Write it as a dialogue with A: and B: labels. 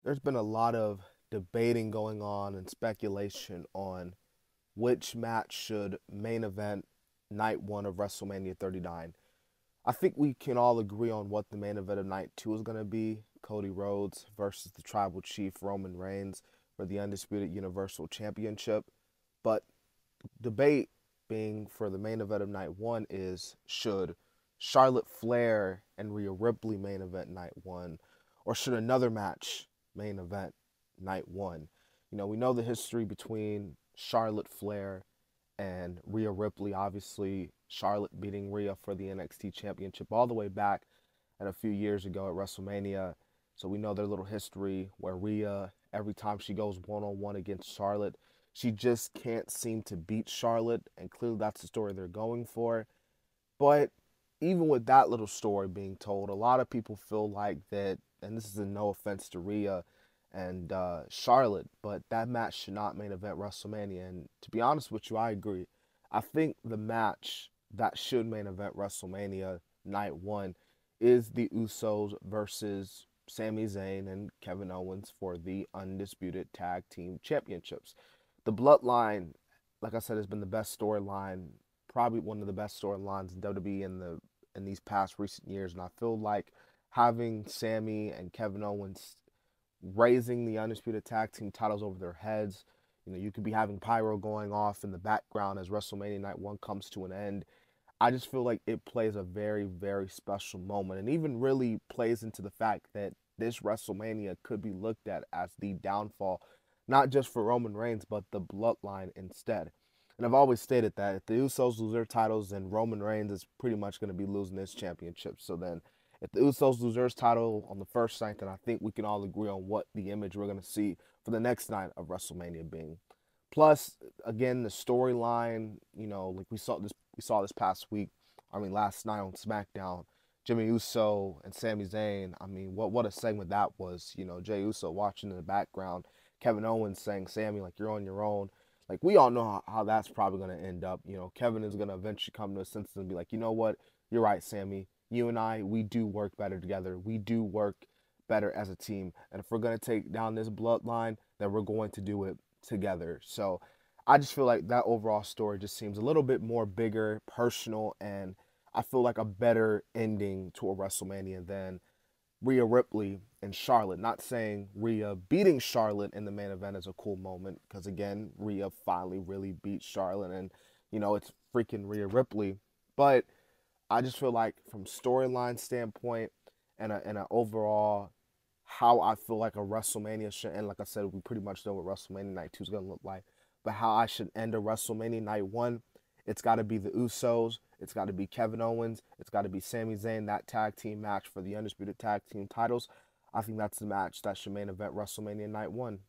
A: there's been a lot of debating going on and speculation on which match should main event night one of WrestleMania 39. I think we can all agree on what the main event of night two is going to be: Cody Rhodes versus the Tribal Chief Roman Reigns for the Undisputed Universal Championship. But debate being for the main event of night one is, should Charlotte Flair and Rhea Ripley main event night one, or should another match main event night one? We know the history between Charlotte Flair and Rhea Ripley. Obviously, Charlotte beating Rhea for the NXT Championship all the way back and a few years ago at WrestleMania. So we know their little history where Rhea, every time she goes one-on-one against Charlotte, she just can't seem to beat Charlotte, and clearly that's the story they're going for. But even with that little story being told, a lot of people feel like that, and this is a no offense to Rhea and Charlotte, but that match should not main event WrestleMania. And to be honest with you, I agree. I think the match that should main event WrestleMania night one is the Usos versus Sami Zayn and Kevin Owens for the Undisputed Tag Team Championships. The Bloodline, like I said, has been the best storyline, probably one of the best storylines in WWE in these past recent years, and I feel like having Sami and Kevin Owens raising the Undisputed Tag Team titles over their heads. You could be having pyro going off in the background as WrestleMania Night 1 comes to an end. I just feel like it plays a very, very special moment, and even really plays into the fact that this WrestleMania could be looked at as the downfall, not just for Roman Reigns, but the Bloodline instead. And I've always stated that if the Usos lose their titles, then Roman Reigns is pretty much going to be losing his championship. So then, if the Usos lose their title on the first night, then I think we can all agree on what the image we're going to see for the next night of WrestleMania being. Plus, again, the storyline, like we saw this past week. I mean, last night on SmackDown, Jimmy Uso and Sami Zayn. I mean, what a segment that was. Jey Uso watching in the background, Kevin Owens saying, "Sami, like, you're on your own." Like, we all know how that's probably going to end up. Kevin is going to eventually come to a sense and be like, you know what? You're right, Sami. You and I, we do work better together. We do work better as a team. And if we're going to take down this bloodline, then we're going to do it together. So I just feel like that overall story just seems a little bit more bigger, personal, and I feel like a better ending to a WrestleMania than Rhea Ripley and Charlotte. Not saying Rhea beating Charlotte in the main event is a cool moment, because again, Rhea finally really beat Charlotte, and it's freaking Rhea Ripley. But I just feel like from storyline standpoint and a overall how I feel like a WrestleMania should end. Like I said, we pretty much know what WrestleMania Night 2 is going to look like. But how I should end a WrestleMania Night 1, it's got to be the Usos. It's got to be Kevin Owens. It's got to be Sami Zayn, that tag team match for the Undisputed Tag Team titles. I think that's the match that should main event WrestleMania Night 1.